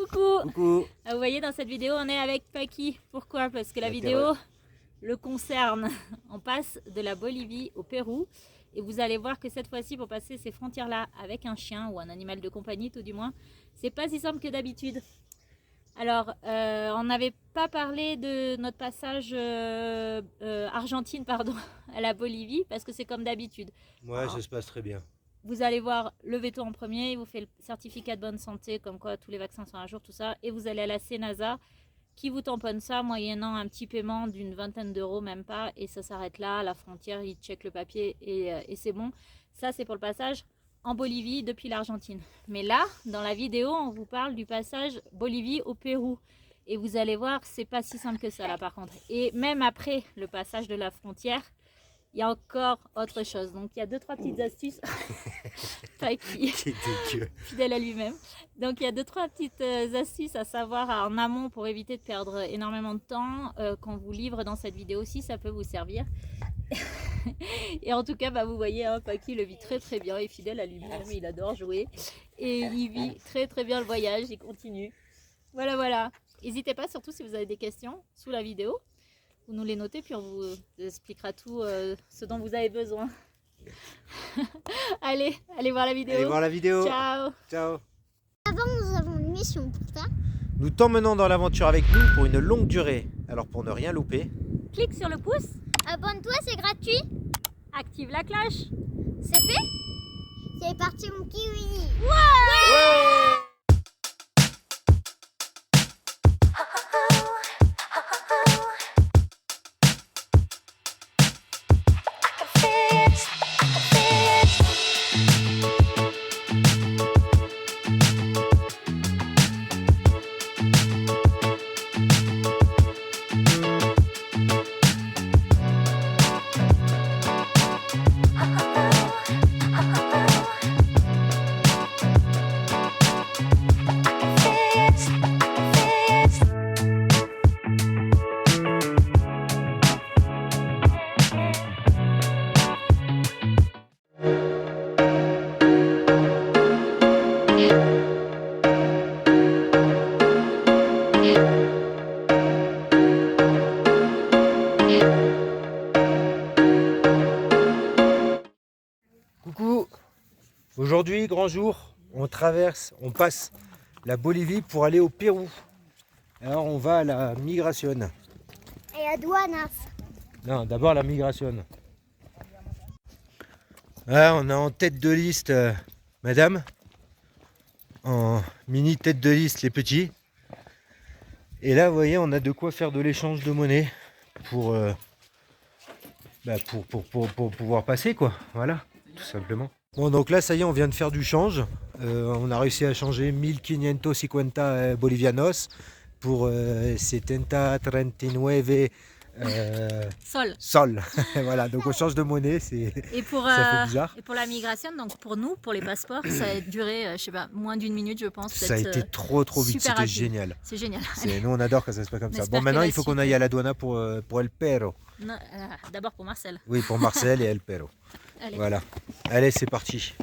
Coucou. Coucou. Vous voyez, dans cette vidéo, on est avec Paki. Pourquoi? Parce que la vidéo le concerne. On passe de la Bolivie au Pérou. Et vous allez voir que cette fois-ci, pour passer ces frontières-là avec un chien ou un animal de compagnie, tout du moins, c'est pas si simple que d'habitude. Alors, on n'avait pas parlé de notre passage Argentine, pardon, à la Bolivie, parce que c'est comme d'habitude. Ouais, ça se passe très bien. Vous allez voir le veto en premier, il vous fait le certificat de bonne santé, comme quoi tous les vaccins sont à jour, tout ça. Et vous allez à la Senasa, qui vous tamponne ça, moyennant un petit paiement d'une vingtaine d'euros, même pas. Et ça s'arrête là, à la frontière, il check le papier et c'est bon. Ça, c'est pour le passage en Bolivie depuis l'Argentine. Mais là, dans la vidéo, on vous parle du passage Bolivie au Pérou. Et vous allez voir, c'est pas si simple que ça, là, par contre. Et même après le passage de la frontière, il y a encore autre chose. Donc, il y a 2-3 petites astuces. Pas qui fidèle à lui-même. Donc, il y a 2-3 petites astuces à savoir en amont pour éviter de perdre énormément de temps qu'on vous livre dans cette vidéo aussi. Ça peut vous servir. Et en tout cas, bah, vous voyez, hein, Paki le vit très très bien. Il est fidèle à lui-même. Il adore jouer. Et il vit très très bien le voyage. Il continue. Voilà, voilà. N'hésitez pas, surtout si vous avez des questions sous la vidéo. Vous nous les notez, puis on vous expliquera tout ce dont vous avez besoin. allez voir la vidéo. Allez voir la vidéo. Ciao. Ciao. Avant, nous avons une mission pour toi. Nous t'emmenons dans l'aventure avec nous pour une longue durée. Alors pour ne rien louper, Clique sur le pouce. Abonne-toi, c'est gratuit. Active la cloche. C'est fait? C'est parti, mon kiwi. ouais. Coucou. Aujourd'hui, grand jour, on passe la Bolivie pour aller au Pérou. Alors on va à la migration. Et à douanas. Non, d'abord la migration. Là, on a en tête de liste madame. En mini tête de liste les petits. Et là, vous voyez, on a de quoi faire de l'échange de monnaie pour pouvoir passer, quoi. Voilà, tout simplement. Bon, donc là, ça y est, on vient de faire du change. On a réussi à changer 1550 bolivianos pour 70,39 sol. Voilà, donc on change de monnaie, Et pour, ça fait bizarre. et pour la migration, donc pour nous, pour les passeports, ça a duré, je sais pas, moins d'une minute, je pense. Ça a été trop vite, super c'était rapide. génial. C'est génial. Nous, on adore quand ça se passe comme ça. espère Bon, maintenant, que la il faut qu'on suite- aille à la douane pour El Perro. Non, d'abord pour Marcel. Oui, pour Marcel et El Perro. Allez. Voilà. Allez, c'est parti.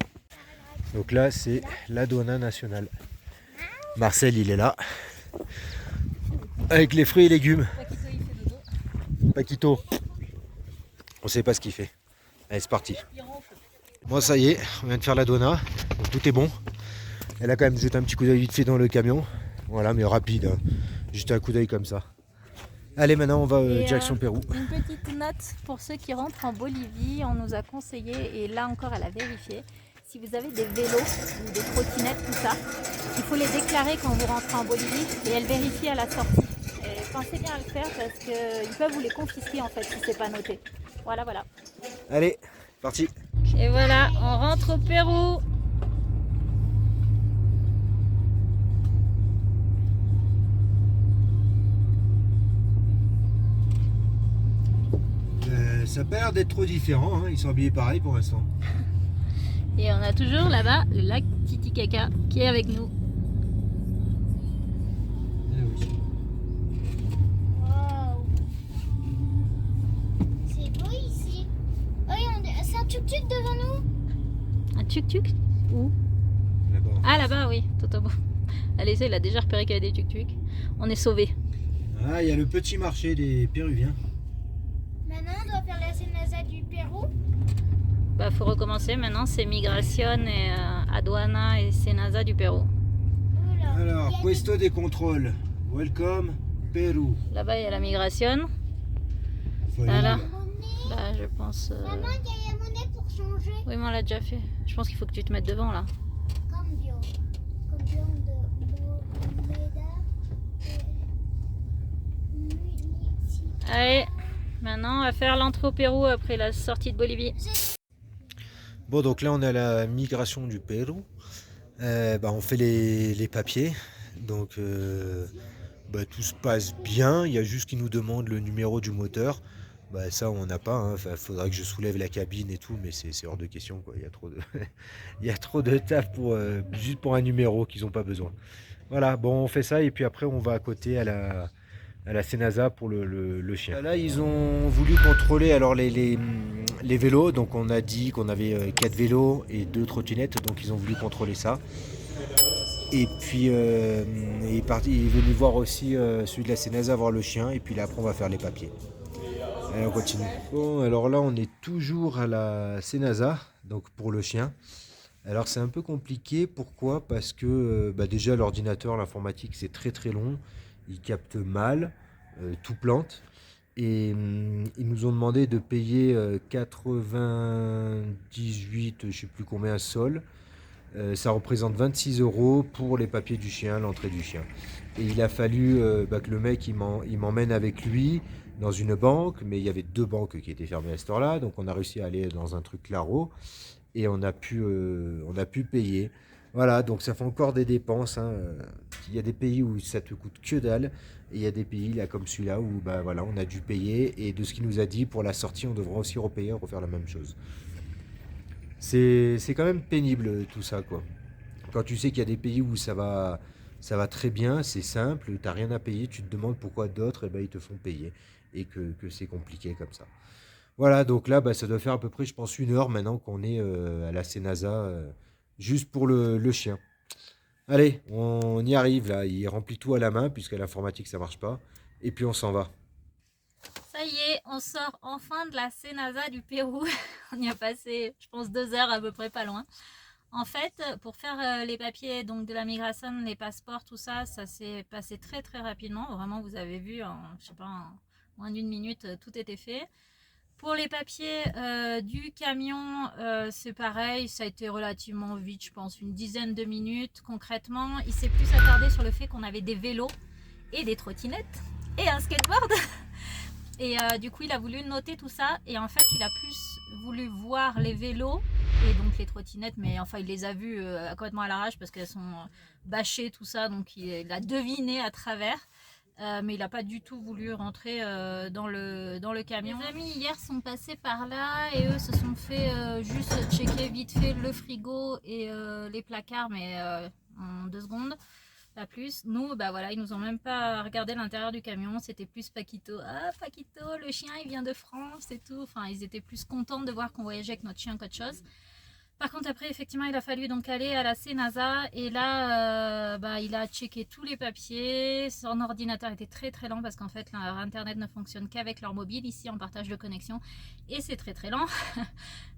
Donc là, c'est la douane nationale. Marcel, il est là. Avec les fruits et légumes. Paquito, il fait dodo. Paquito. On sait pas ce qu'il fait. Allez, c'est parti. Il ronfle. Bon, ça y est, on vient de faire la douane. Donc tout est bon. Elle a quand même jeté un petit coup d'œil vite fait dans le camion. Voilà, mais rapide. Hein. Juste un coup d'œil comme ça. Allez, maintenant, on va Et, direction Pérou. Une petite note pour ceux qui rentrent en Bolivie, on nous a conseillé, et là encore elle a vérifié, si vous avez des vélos ou des trottinettes, tout ça, il faut les déclarer quand vous rentrez en Bolivie et elle vérifie à la sortie. Et pensez bien à le faire parce qu'ils peuvent vous les confisquer en fait si c'est pas noté. Voilà, voilà. Allez, parti. Et voilà, on rentre au Pérou. Ça a pas l'air d'être trop différent. Hein. Ils sont habillés pareil pour l'instant. Et on a toujours là-bas le lac Titicaca qui est avec nous. Wow. C'est beau ici. Oh, c'est un tuk-tuk devant nous. Un tuk-tuk? Où? Là-bas. Ah là-bas, oui, tout au bout. Allez, ça, il a déjà repéré qu'il y avait des tuk-tuk. On est sauvés. Ah, il y a le petit marché des Péruviens. Maintenant, on doit faire la Senaza du Pérou. Bah, faut recommencer. Maintenant, c'est Migration et Aduana et Senasa du Pérou. Oula. Alors, Il y a Puesto de contrôle. Welcome, Pérou. Là-bas, il y a la Migration. Faut aller Voilà. là. des monnaies. Là, je pense... Maman, il y a la monnaie pour changer. Oui, mais on l'a déjà fait. Je pense qu'il faut que tu te mettes devant, là. Cambio. Cambio de moneda. Municipal. Allez, maintenant, on va faire l'entrée au Pérou après la sortie de Bolivie. Bon, donc là, on est à la migration du Pérou. On fait les papiers. Donc, tout se passe bien. Il y a juste qu'ils nous demandent le numéro du moteur. Ça, on n'a pas. Hein. Enfin, faudrait que je soulève la cabine et tout, mais c'est hors de question, quoi. Il y a trop de, il y a trop de taf pour, juste pour un numéro qu'ils n'ont pas besoin. Voilà, bon, on fait ça et puis après, on va à côté à la Senasa pour le chien. Là, ils ont voulu contrôler alors les vélos. Donc, on a dit qu'on avait 4 vélos et 2 trottinettes. Donc, ils ont voulu contrôler ça. Et puis, il est venu voir aussi celui de la Senasa, voir le chien. Et puis là, après, on va faire les papiers. Allez, on continue. Bon, alors là, on est toujours à la Senasa, donc pour le chien. Alors, c'est un peu compliqué. Pourquoi? Parce que déjà, l'ordinateur, l'informatique, c'est très très long. Il capte mal, tout plante. Et ils nous ont demandé de payer 98, je sais plus combien, sol. Ça représente 26 € pour les papiers du chien, l'entrée du chien. Et il a fallu que le mec il m'emmène avec lui dans une banque, mais il y avait 2 banques qui étaient fermées à cette heure-là, donc on a réussi à aller dans un truc Claro et on a pu payer. Voilà, donc ça fait encore des dépenses. Hein. Il y a des pays où ça te coûte que dalle, et il y a des pays là comme celui-là où voilà, on a dû payer, et de ce qu'il nous a dit pour la sortie, on devra aussi repayer, refaire la même chose. C'est quand même pénible tout ça, quoi. Quand tu sais qu'il y a des pays où ça va très bien, c'est simple, t'as rien à payer, tu te demandes pourquoi d'autres, ils te font payer. Et que c'est compliqué comme ça. Voilà, donc là, ça doit faire à peu près, je pense, 1 heure maintenant qu'on est à la Senasa, juste pour le chien. Allez, on y arrive là, il remplit tout à la main, puisqu'à l'informatique ça marche pas. Et puis on s'en va. Ça y est, on sort enfin de la Senasa du Pérou. On y a passé, je pense, 2 heures à peu près, pas loin. En fait, pour faire les papiers donc de la migration, les passeports, tout ça, ça s'est passé très très rapidement. Vraiment, vous avez vu, je sais pas, en moins d'1 minute, tout était fait. Pour les papiers du camion, c'est pareil, ça a été relativement vite, je pense, une dizaine de minutes. Concrètement, il s'est plus attardé sur le fait qu'on avait des vélos et des trottinettes et un skateboard. Et du coup, il a voulu noter tout ça. Et en fait, il a plus voulu voir les vélos et donc les trottinettes. Mais enfin, il les a vues complètement à l'arrache parce qu'elles sont bâchées, tout ça. Donc, il a deviné à travers. Mais il n'a pas du tout voulu rentrer dans le camion. Mes amis hier sont passés par là et eux se sont fait juste checker vite fait le frigo et les placards, mais en 2 secondes. Pas plus. Nous, voilà, ils nous ont même pas regardé l'intérieur du camion. C'était plus Paquito. Ah, Paquito, le chien, il vient de France et tout. Enfin, ils étaient plus contents de voir qu'on voyageait avec notre chien qu'autre chose. Par contre, après, effectivement, il a fallu donc aller à la Senasa. Et là, il a checké tous les papiers. Son ordinateur était très très lent parce qu'en fait, leur internet ne fonctionne qu'avec leur mobile ici en partage de connexion. Et c'est très très lent.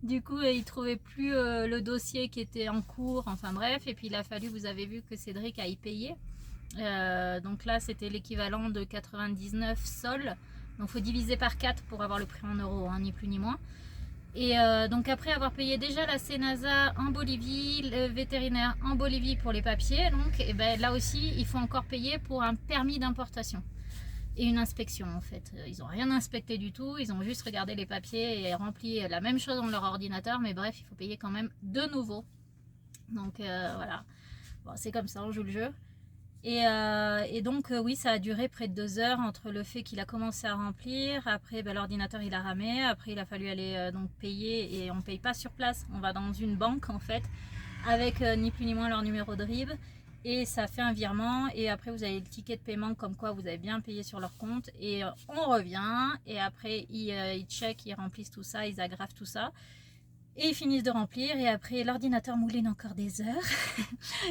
Du coup, il ne trouvait plus le dossier qui était en cours. Enfin bref, et puis il a fallu, vous avez vu que Cédric a y payé. Donc là, c'était l'équivalent de 99 sols. Donc il faut diviser par 4 pour avoir le prix en euros, hein, ni plus ni moins. Et donc après avoir payé déjà la Senasa en Bolivie, le vétérinaire en Bolivie pour les papiers, donc et là aussi il faut encore payer pour un permis d'importation et une inspection en fait. Ils n'ont rien inspecté du tout, ils ont juste regardé les papiers et rempli la même chose dans leur ordinateur, mais bref, il faut payer quand même de nouveau. Donc voilà, bon, c'est comme ça, on joue le jeu. Et donc oui, ça a duré près de 2 heures entre le fait qu'il a commencé à remplir, après l'ordinateur il a ramé, après il a fallu aller donc payer, et on ne paye pas sur place, on va dans une banque en fait avec ni plus ni moins leur numéro de RIB, et ça fait un virement, et après vous avez le ticket de paiement comme quoi vous avez bien payé sur leur compte, et on revient, et après ils checkent, ils remplissent tout ça, ils agrafent tout ça. Et ils finissent de remplir et après l'ordinateur mouline encore des heures.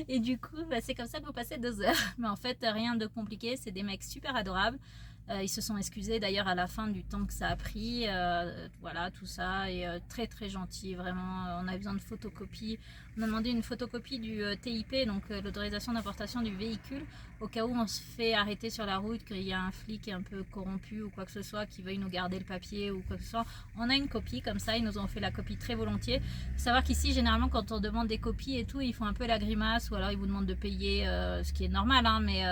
Et du coup, bah, c'est comme ça que vous passez 2 heures. Mais en fait, rien de compliqué, c'est des mecs super adorables. Ils se sont excusés d'ailleurs à la fin du temps que ça a pris. Voilà, tout ça. Et très très gentil, vraiment. On avait besoin de photocopies. On a demandé une photocopie du TIP, donc l'autorisation d'importation du véhicule, au cas où on se fait arrêter sur la route, qu'il y a un flic un peu corrompu ou quoi que ce soit qui veuille nous garder le papier ou quoi que ce soit. On a une copie comme ça, ils nous ont fait la copie très volontiers. Faut savoir qu'ici, généralement, quand on demande des copies et tout, ils font un peu la grimace ou alors ils vous demandent de payer, ce qui est normal, hein, mais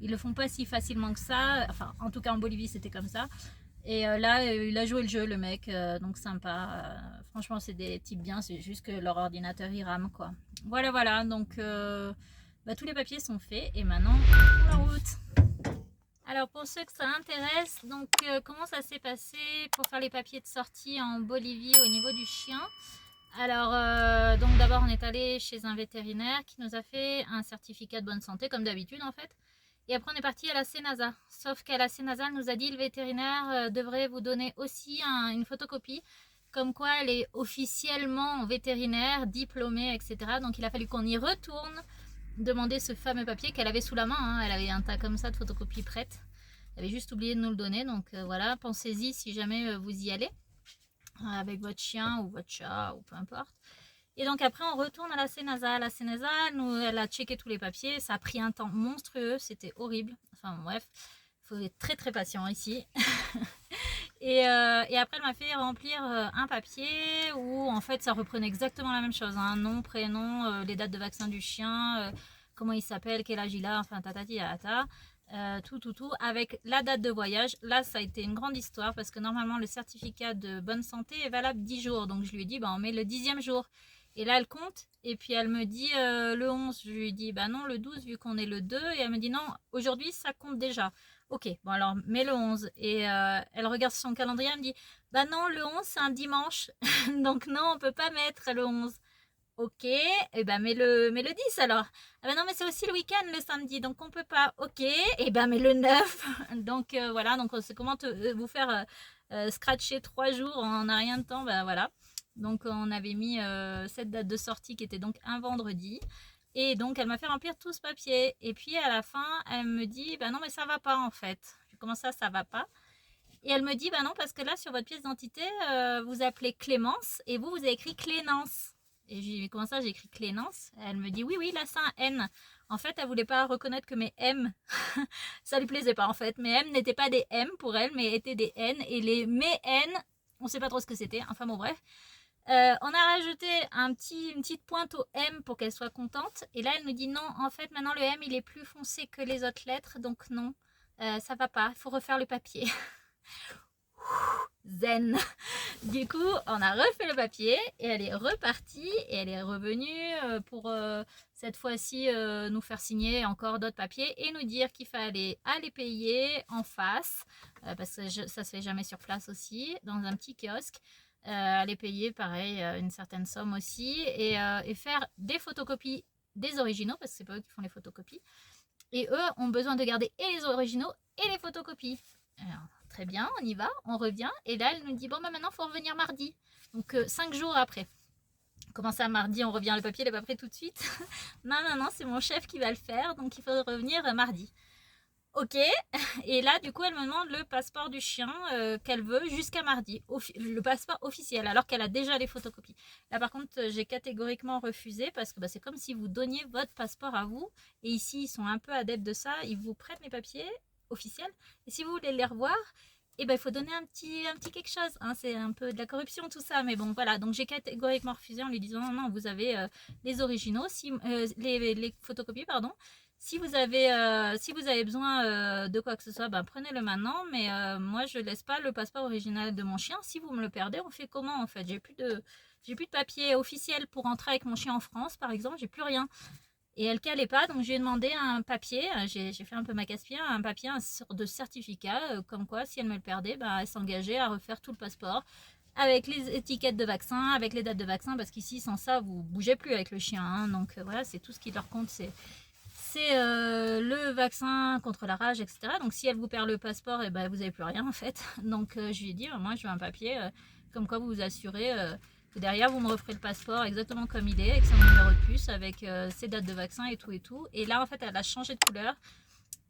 ils le font pas si facilement que ça. Enfin, en tout cas, en Bolivie, c'était comme ça. Et là, il a joué le jeu, le mec, donc sympa. Franchement, c'est des types bien, c'est juste que leur ordinateur il rame, quoi. Voilà, voilà, donc bah, tous les papiers sont faits et maintenant, pour la route. Alors, pour ceux que ça intéresse, donc comment ça s'est passé pour faire les papiers de sortie en Bolivie au niveau du chien? Alors, donc d'abord, on est allé chez un vétérinaire qui nous a fait un certificat de bonne santé, comme d'habitude en fait. Et après, on est parti à la Senasa. Sauf qu'à la Senasa, elle nous a dit le vétérinaire devrait vous donner aussi une photocopie, comme quoi elle est officiellement vétérinaire, diplômée, etc. Donc, il a fallu qu'on y retourne demander ce fameux papier qu'elle avait sous la main. Hein. Elle avait un tas comme ça de photocopies prêtes. Elle avait juste oublié de nous le donner. Donc, voilà, pensez-y si jamais vous y allez avec votre chien ou votre chat ou peu importe. Et donc après on retourne à la Senasa. La Senasa, elle a checké tous les papiers. Ça a pris un temps monstrueux, c'était horrible. Enfin bref, il faut être très très patient ici. et après elle m'a fait remplir un papier où en fait ça reprenait exactement la même chose. Hein. Nom, prénom, les dates de vaccin du chien, comment il s'appelle, quel âge il a, enfin tatati tatata. Tout, avec la date de voyage. Là, ça a été une grande histoire parce que normalement, le certificat de bonne santé est valable 10 jours. Donc, je lui ai dit, bah, on met le 10e jour. Et là, elle compte. Et puis, elle me dit le 11. Je lui ai dit, bah non, le 12, vu qu'on est le 2. Et elle me dit, non, aujourd'hui, ça compte déjà. Ok, bon, alors, mets le 11. Et elle regarde son calendrier. Elle me dit, bah non, le 11, c'est un dimanche. Donc, non, on peut pas mettre le 11. Ok, et ben mets le 10 alors. Ah ben non mais c'est aussi le week-end le samedi, donc on peut pas. Ok, et ben mets le 9. Donc voilà, donc c'est comment vous faire scratcher 3 jours en un rien de temps, ben voilà. Donc on avait mis cette date de sortie qui était donc un vendredi. Et donc elle m'a fait remplir tout ce papier. Et puis à la fin, elle me dit, ben non mais ça va pas en fait. Comment ça va pas? Et elle me dit, ben non parce que là sur votre pièce d'identité, vous appelez Clémence et vous avez écrit Clénance. Et j'ai dit, comment ça, j'ai écrit Clénance? Elle me dit, oui, là, c'est un N. En fait, elle voulait pas reconnaître que mes M, ça lui plaisait pas, en fait. Mes M n'étaient pas des M pour elle, mais étaient des N. Et les mes N, on sait pas trop ce que c'était. Enfin, bon, bref. On a rajouté une petite pointe au M pour qu'elle soit contente. Et là, elle nous dit, non, en fait, maintenant, le M, il est plus foncé que les autres lettres. Donc, non, ça va pas. Il faut refaire le papier. Zen. Du coup, on a refait le papier et elle est repartie et elle est revenue pour cette fois-ci nous faire signer encore d'autres papiers et nous dire qu'il fallait aller payer en face parce que ça se fait jamais sur place aussi, dans un petit kiosque. Aller payer pareil une certaine somme aussi et faire des photocopies des originaux parce que c'est pas eux qui font les photocopies et eux ont besoin de garder et les originaux et les photocopies. Alors, très bien, on y va, on revient. Et là, elle nous dit, bon, bah maintenant, il faut revenir mardi. Donc, 5 jours après. Comment ça, mardi, on revient, le papier n'est pas prêt tout de suite? Non, c'est mon chef qui va le faire, donc il faut revenir mardi. Ok, et là, du coup, elle me demande le passeport du chien qu'elle veut jusqu'à mardi. Le passeport officiel, alors qu'elle a déjà les photocopies. Là, par contre, j'ai catégoriquement refusé parce que c'est comme si vous donniez votre passeport à vous. Et ici, ils sont un peu adeptes de ça. Ils vous prêtent les papiers officiels. Et si vous voulez les revoir, eh ben, il faut donner un petit quelque chose. Hein. C'est un peu de la corruption, tout ça. Mais bon, voilà. Donc, j'ai catégoriquement refusé en lui disant non, vous avez les originaux, les photocopies, pardon. Si vous avez besoin de quoi que ce soit, ben, prenez-le maintenant. Mais moi, je laisse pas le passeport original de mon chien. Si vous me le perdez, on fait comment en fait? J'ai plus de papier officiel pour entrer avec mon chien en France, par exemple. J'ai plus rien. Et elle calait pas, donc je lui ai demandé un papier, j'ai fait un peu ma casse-pied, un papier, un sorte de certificat, comme quoi si elle me le perdait, elle s'engageait à refaire tout le passeport, avec les étiquettes de vaccin, avec les dates de vaccin, parce qu'ici sans ça vous bougez plus avec le chien, hein, donc voilà, c'est tout ce qui leur compte, c'est le vaccin contre la rage, etc. Donc si elle vous perd le passeport, et vous n'avez plus rien en fait. Donc je lui ai dit, moi je veux un papier, comme quoi vous vous assurez Et derrière, vous me referez le passeport exactement comme il est, avec son numéro de puce, avec ses dates de vaccin et tout et tout. Et là, en fait, elle a changé de couleur.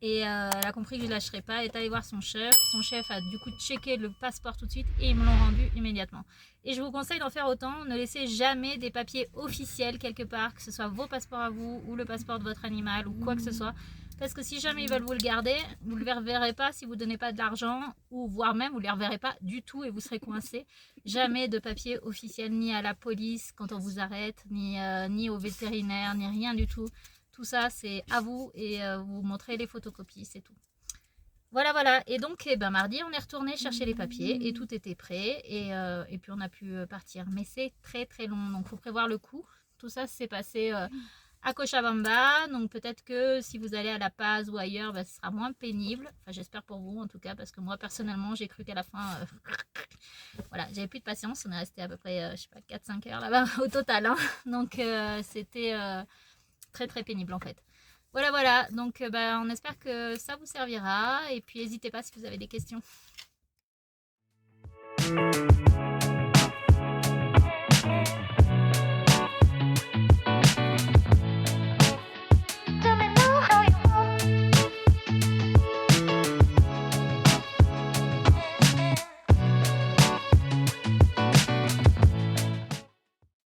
Et elle a compris que je ne lâcherais pas. Elle est allée voir son chef. Son chef a du coup checké le passeport tout de suite et ils me l'ont rendu immédiatement. Et je vous conseille d'en faire autant. Ne laissez jamais des papiers officiels quelque part, que ce soit vos passeports à vous ou le passeport de votre animal ou quoi que ce soit. Parce que si jamais ils veulent vous le garder, vous ne le reverrez pas si vous ne donnez pas de l'argent ou voire même vous ne les reverrez pas du tout et vous serez coincé. Jamais de papier officiel ni à la police quand on vous arrête, ni au vétérinaire, ni rien du tout. Tout ça, c'est à vous et vous montrez les photocopies, c'est tout. Voilà, voilà. Et donc, mardi, on est retourné chercher les papiers et tout était prêt. Et puis, on a pu partir. Mais c'est très, très long. Donc, il faut prévoir le coup. Tout ça s'est passé à Cochabamba. Donc, peut-être que si vous allez à La Paz ou ailleurs, ce sera moins pénible. Enfin, j'espère pour vous, en tout cas. Parce que moi, personnellement, j'ai cru qu'à la fin... voilà, j'avais plus de patience. On est resté à peu près, je sais pas, 4-5 heures là-bas au total. Hein. Donc, c'était... très très pénible en fait. Voilà, voilà, donc on espère que ça vous servira et puis n'hésitez pas si vous avez des questions.